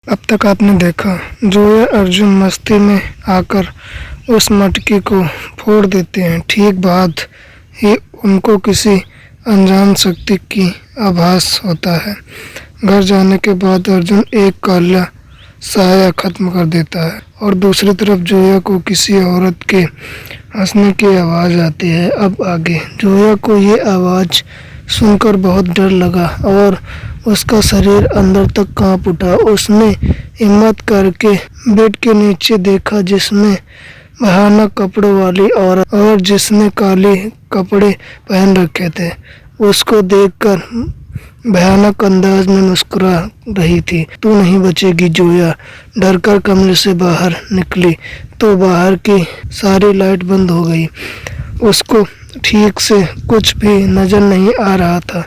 अब तक आपने देखा जोया अर्जुन मस्ती में आकर उस मटकी को फोड़ देते हैं। ठीक बाद ही उनको किसी अनजान शक्ति की आभास होता है। घर जाने के बाद अर्जुन एक काला साया खत्म कर देता है और दूसरी तरफ जोया को किसी औरत के हंसने की आवाज़ आती है। अब आगे जोया को ये आवाज़ सुनकर बहुत डर लगा और उसका शरीर अंदर तक कांप उठा। उसने हिम्मत करके बेड के नीचे देखा जिसमें भयानक कपड़ों वाली औरत और जिसने काले कपड़े पहन रखे थे उसको देखकर भयानक अंदाज में मुस्कुरा रही थी। तू नहीं बचेगी जोया। डरकर कमरे से बाहर निकली तो बाहर की सारी लाइट बंद हो गई। उसको ठीक से कुछ भी नजर नहीं आ रहा था,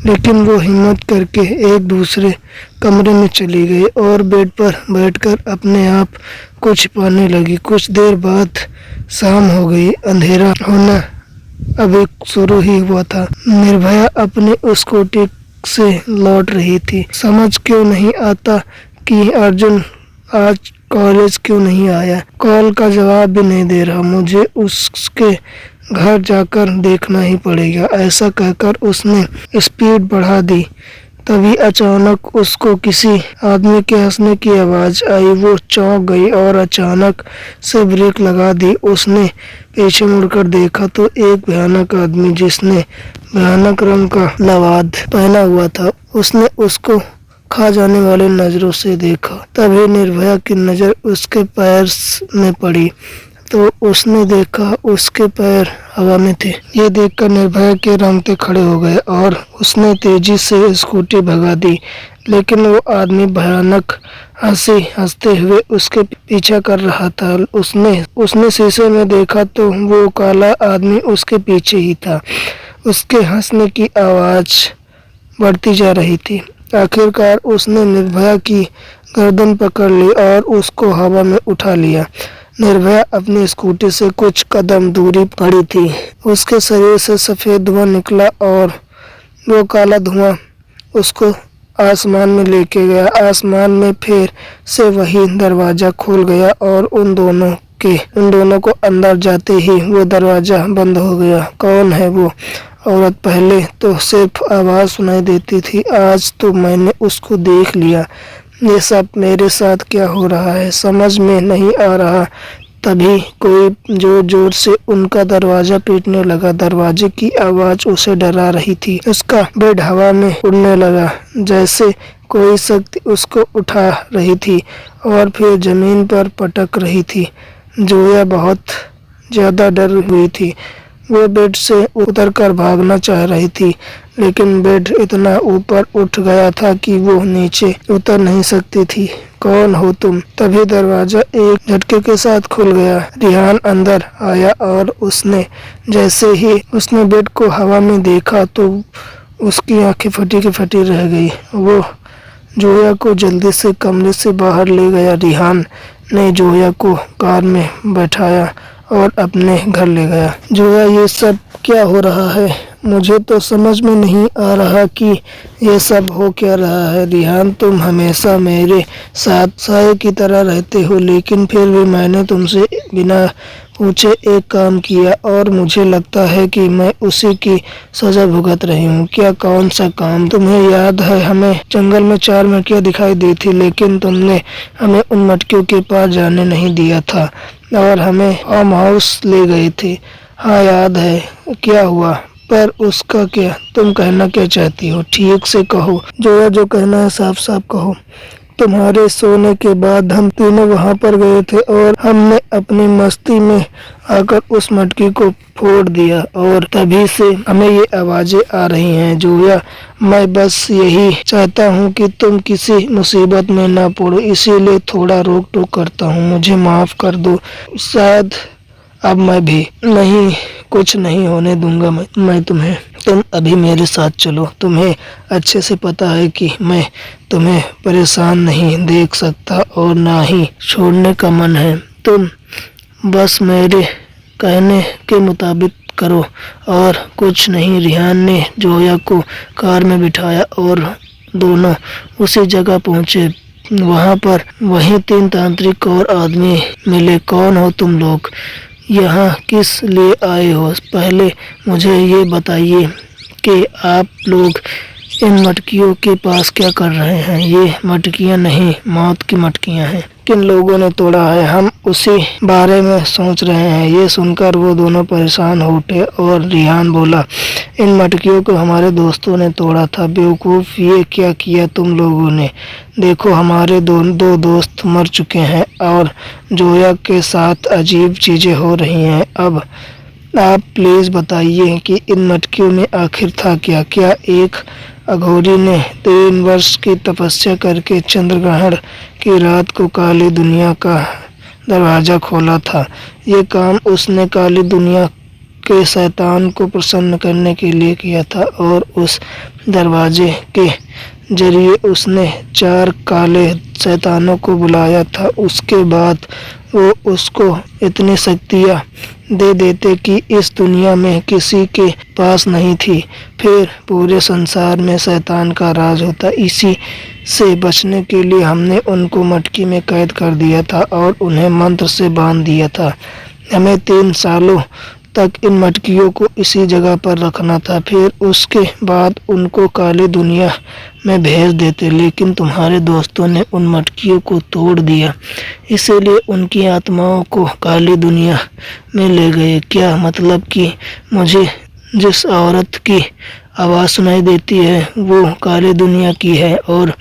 लेकिन वो हिम्मत करके एक दूसरे कमरे में चली गई और बेड पर बैठकर अपने आप को छिपाने लगी। कुछ देर बाद शाम हो गई। अंधेरा होना अभी शुरू ही हुआ था। निर्भया अपनी स्कूटी से लौट रही थी। समझ क्यों नहीं आता कि अर्जुन आज कॉलेज क्यों नहीं आया। कॉल का जवाब भी नहीं दे रहा। मुझे उसके घर जाकर देखना ही पड़ेगा। ऐसा कहकर उसने स्पीड बढ़ा दी। तभी अचानक उसको किसी आदमी के हंसने की आवाज़ आई। वो चौंक गई और अचानक से ब्रेक लगा दी। उसने पीछे मुड़कर देखा तो एक भयानक आदमी जिसने भयानक रंग का लवाद पहना हुआ था, उसने उसको खा जाने वाली नजरों से देखा। तभी निर्भया की नज़र उसके पैर में पड़ी तो उसने देखा उसके पैर हवा में थे। ये देखकर निर्भया के रोंगटे खड़े हो गए और उसने तेजी से स्कूटी भगा दी, लेकिन वो आदमी भयानक हंसी हंसते हुए उसके पीछा कर रहा था। उसने शीशे में देखा तो वो काला आदमी उसके पीछे ही था। उसके हंसने की आवाज़ बढ़ती जा रही थी। आखिरकार उसने निर्भया की गर्दन पकड़ ली और उसको हवा में उठा लिया। निर्भया अपनी स्कूटी से कुछ कदम दूरी पड़ी थी। उसके शरीर से सफ़ेद धुआं निकला और वो काला धुआं उसको आसमान में लेके गया। आसमान में फिर से वही दरवाज़ा खुल गया और उन दोनों को अंदर जाते ही वो दरवाज़ा बंद हो गया। कौन है वो औरत? पहले तो सिर्फ आवाज़ सुनाई देती थी, आज तो मैंने उसको देख लिया। ये सब मेरे साथ क्या हो रहा है समझ में नहीं आ रहा। तभी कोई जोर जोर से उनका दरवाज़ा पीटने लगा। दरवाजे की आवाज़ उसे डरा रही थी। उसका बेड हवा में उड़ने लगा जैसे कोई शक्ति उसको उठा रही थी और फिर ज़मीन पर पटक रही थी। जोया बहुत ज़्यादा डर हुई थी। वो बेड से उतरकर भागना चाह रही थी, लेकिन बेड इतना ऊपर उठ गया था कि वो नीचे उतर नहीं सकती थी। कौन हो तुम? तभी दरवाज़ा एक झटके के साथ खुल गया। रिहान अंदर आया और जैसे ही उसने बेड को हवा में देखा तो उसकी आंखें फटी की फटी रह गई। वो जोया को जल्दी से कमरे से बाहर ले गया। रिहान ने जोया को कार में बैठाया और अपने घर ले गया। जोया, ये सब क्या हो रहा है? मुझे तो समझ में नहीं आ रहा कि ये सब हो क्या रहा है। रिहान, तुम हमेशा मेरे साथ साए की तरह रहते हो, लेकिन फिर भी मैंने तुमसे बिना पूछे एक काम किया और मुझे लगता है कि मैं उसी की सज़ा भुगत रही हूँ। क्या? कौन सा काम? तुम्हें याद है हमें जंगल में 4 मटकियाँ दिखाई दी थी, लेकिन तुमने हमें उन मटकियों के पास जाने नहीं दिया था और हमें फार्म हाउस ले गए थे। हाँ याद है। क्या हुआ? पर उसका क्या? तुम कहना क्या चाहती हो? ठीक से कहो जोया, जो कहना है साफ साफ कहो। तुम्हारे सोने के बाद हम तीनों वहाँ पर गए थे और हमने अपनी मस्ती में आकर उस मटकी को फोड़ दिया और तभी से हमें ये आवाज़ें आ रही हैं। जोया, मैं बस यही चाहता हूँ कि तुम किसी मुसीबत में ना पड़ो, इसीलिए थोड़ा रोक टोक करता हूँ। मुझे माफ़ कर दो। शायद अब मैं भी नहीं, कुछ नहीं होने दूंगा मैं तुम्हें। तुम अभी मेरे साथ चलो। तुम्हें अच्छे से पता है कि मैं तुम्हें परेशान नहीं देख सकता और ना ही छोड़ने का मन है। तुम बस मेरे कहने के मुताबिक करो और कुछ नहीं। रिहान ने जोया को कार में बिठाया और दोनों उसी जगह पहुँचे वहाँ पर वही 3 तांत्रिक और आदमी मिले। कौन हो तुम लोग? यहाँ किस लिए आए हो? पहले मुझे ये बताइए कि आप लोग इन मटकियों के पास क्या कर रहे हैं? ये मटकियाँ नहीं, मौत की मटकियाँ हैं। किन लोगों ने तोड़ा है? हम उसी बारे में सोच रहे हैं। ये सुनकर वो दोनों परेशान हो उठे और रिहान बोला, इन मटकियों को हमारे दोस्तों ने तोड़ा था। बेवकूफ़, ये क्या किया तुम लोगों ने? देखो, हमारे दो दोस्त मर चुके हैं और जोया के साथ अजीब चीज़ें हो रही हैं। अब आप प्लीज़ बताइए कि इन मटकियों में आखिर था क्या? क्या एक अघोरी ने 3 वर्ष की तपस्या करके चंद्रग्रहण की रात को काली दुनिया का दरवाज़ा खोला था? ये काम उसने काली दुनिया के शैतान को प्रसन्न करने के लिए किया था और उस दरवाजे के जरिए उसने 4 काले शैतानों को बुलाया था। उसके बाद वो उसको इतनी शक्तियाँ दे देते कि इस दुनिया में किसी के पास नहीं थी। फिर पूरे संसार में शैतान का राज होता। इसी से बचने के लिए हमने उनको मटकी में कैद कर दिया था और उन्हें मंत्र से बांध दिया था। हमें 3 सालों तक इन मटकियों को इसी जगह पर रखना था। फिर उसके बाद उनको काली दुनिया में भेज देते, लेकिन तुम्हारे दोस्तों ने उन मटकियों को तोड़ दिया, इसीलिए उनकी आत्माओं को काली दुनिया में ले गए। क्या मतलब कि मुझे जिस औरत की आवाज़ सुनाई देती है वो काली दुनिया की है और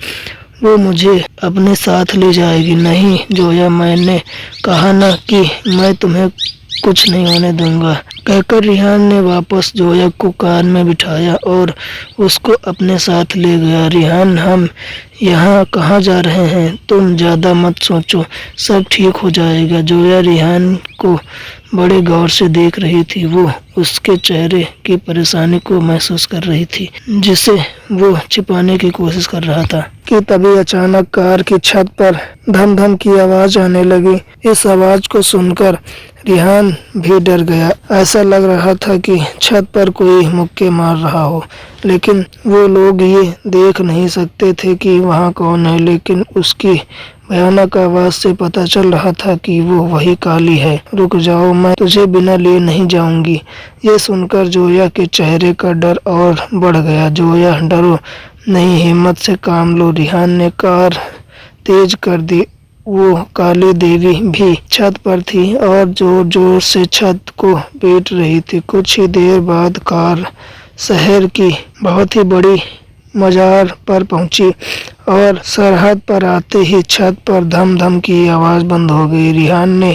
वो मुझे अपने साथ ले जाएगी? नहीं जोया, मैंने कहा ना कि मैं तुम्हें कुछ नहीं होने दूंगा, कहकर रिहान ने वापस जोया को कार में बिठाया और उसको अपने साथ ले गया। रिहान, हम यहाँ कहाँ जा रहे हैं? तुम ज़्यादा मत सोचो, सब ठीक हो जाएगा। जोया रिहान को बड़े गौर से देख रही थी। वो उसके चेहरे की परेशानी को महसूस कर रही थी, जिसे वो छिपाने की कोशिश कर रहा था कि तभी अचानक कार की छत पर धम धम की आवाज़ आने लगी। इस आवाज़ को सुनकर रिहान भी डर गया। ऐसा लग रहा था कि छत पर कोई मुक्के मार रहा हो, लेकिन वो लोग ये देख नहीं सकते थे कि वहाँ कौन है। लेकिन उसकी भयानक आवाज़ से पता चल रहा था कि वो वही काली है। रुक जाओ, मैं तुझे बिना लिए नहीं जाऊंगी। ये सुनकर जोया के चेहरे का डर और बढ़ गया। जोया, डरो नहीं, हिम्मत से काम लो। रिहान ने कार तेज कर दी। वो काली देवी भी छत पर थी और जोर जोर से छत को पीट रही थी। कुछ ही देर बाद कार शहर की बहुत ही बड़ी मजार पर पहुंची और सरहद पर आते ही छत पर धम धम की आवाज़ बंद हो गई। रिहान ने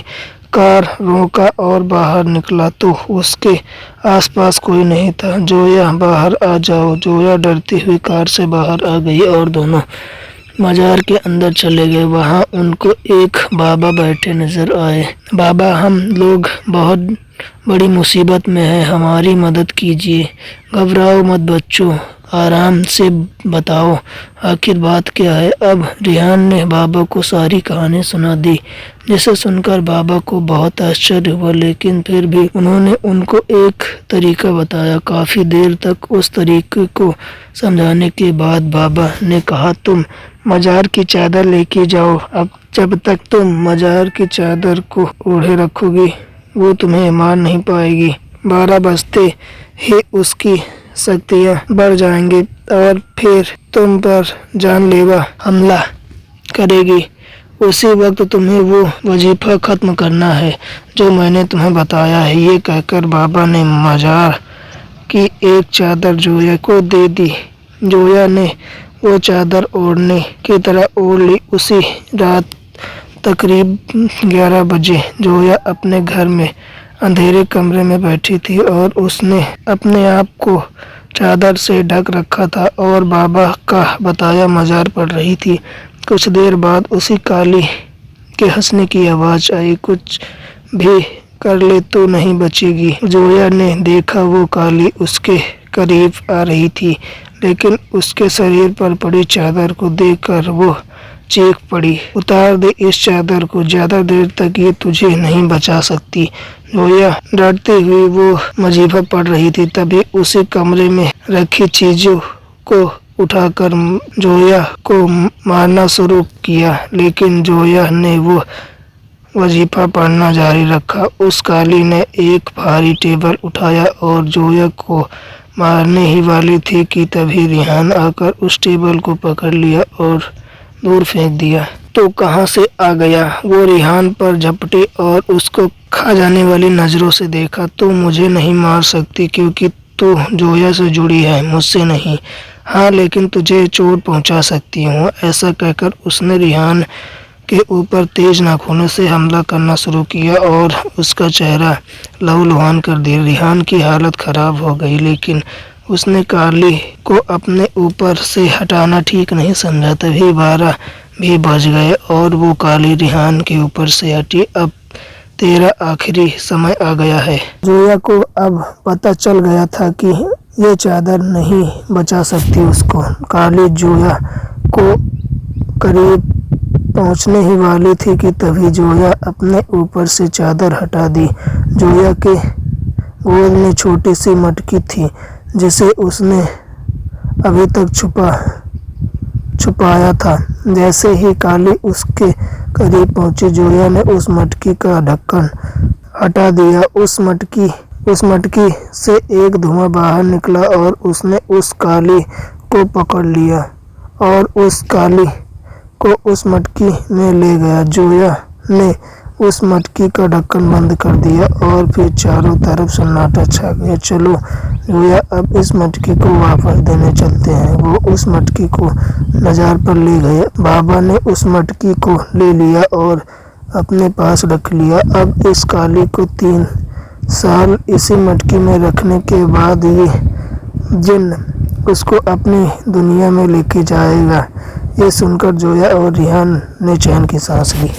कार रोका और बाहर निकला तो उसके आसपास कोई नहीं था। जोया, बाहर आ जाओ। जोया डरती हुई कार से बाहर आ गई और दोनों मजार के अंदर चले गए। वहाँ उनको एक बाबा बैठे नजर आए। बाबा, हम लोग बहुत बड़ी मुसीबत में हैं, हमारी मदद कीजिए। घबराओ मत बच्चों, आराम से बताओ आखिर बात क्या है। अब रिहान ने बाबा को सारी कहानी सुना दी, जिसे सुनकर बाबा को बहुत आश्चर्य हुआ, लेकिन फिर भी उन्होंने उनको एक तरीका बताया। काफ़ी देर तक उस तरीके को समझाने के बाद बाबा ने कहा, तुम मजार की चादर लेके जाओ। अब जब तक तुम मजार की चादर को ओढ़े रखोगी वो तुम्हें मार नहीं पाएगी। 12 बजते ही उसकी शक्तियाँ बढ़ जाएंगी और फिर तुम पर जानलेवा हमला करेगी। उसी वक्त तुम्हें वो वजीफा ख़त्म करना है जो मैंने तुम्हें बताया है। ये कहकर बाबा ने मजार की एक चादर जोया को दे दी। जोया ने वो चादर ओढ़ने की तरह ओढ़ ली। उसी रात तकरीब 11 बजे जोया अपने घर में अंधेरे कमरे में बैठी थी और उसने अपने आप को चादर से ढक रखा था और बाबा का बताया मजार पढ़ रही थी। कुछ देर बाद उसी काली के हंसने की आवाज़ आई। कुछ भी कर ले तो नहीं बचेगी। जोया ने देखा वो काली उसके करीब आ रही थी, लेकिन उसके शरीर पर पड़ी चादर को देखकर वो चीख पड़ी, उतार दे इस चादर को, ज़्यादा देर तक ये तुझे नहीं बचा सकती। जोया डरती हुई वो वजीफा पढ़ रही थी। तभी उसी कमरे में रखी चीज़ों को उठाकर जोया को मारना शुरू किया, लेकिन जोया ने वो वजीफा पढ़ना जारी रखा। उस काली ने एक भारी टेबल उठाया और जोया को मारने ही वाली थी कि तभी रिहान आकर उस टेबल को पकड़ लिया और दूर फेंक दिया। तो कहाँ से आ गया? वो रिहान पर झपटी और उसको खा जाने वाली नज़रों से देखा। तू मुझे नहीं मार सकती क्योंकि तू जोया से जुड़ी है, मुझसे नहीं। हाँ, लेकिन तुझे चोट पहुंचा सकती हूँ। ऐसा कहकर उसने रिहान के ऊपर तेज नाखूनों से हमला करना शुरू किया और उसका चेहरा लहूलुहान कर दिया। रिहान की हालत खराब हो गई, लेकिन उसने काली को अपने ऊपर से हटाना ठीक नहीं समझा। तभी 12 भी बज गए और वो काली रिहान के ऊपर से हटी। अब तेरा आखिरी समय आ गया है। जोया को अब पता चल गया था कि ये चादर नहीं बचा सकती उसको। काली जोया को करीब पहुंचने ही वाली थी कि तभी जोया अपने ऊपर से चादर हटा दी। जोया के गोद में छोटी सी मटकी थी जिसे उसने अभी तक छुपाया था। जैसे ही काली उसके करीब पहुंची, जोया ने उस मटकी का ढक्कन हटा दिया। उस मटकी से एक धुआं बाहर निकला और उसने उस काली को पकड़ लिया और उस काली को उस मटकी में ले गया। जोया ने उस मटकी का ढक्कन बंद कर दिया और फिर चारों तरफ सन्नाटा छा गया। चलो जोया, अब इस मटकी को वापस देने चलते हैं। वो उस मटकी को मजार पर ले गए। बाबा ने उस मटकी को ले लिया और अपने पास रख लिया। अब इस काली को 3 साल इसी मटकी में रखने के बाद ये जिन उसको अपनी दुनिया में लेके जाएगा। ये सुनकर जोया और रिहान ने चैन की सांस ली।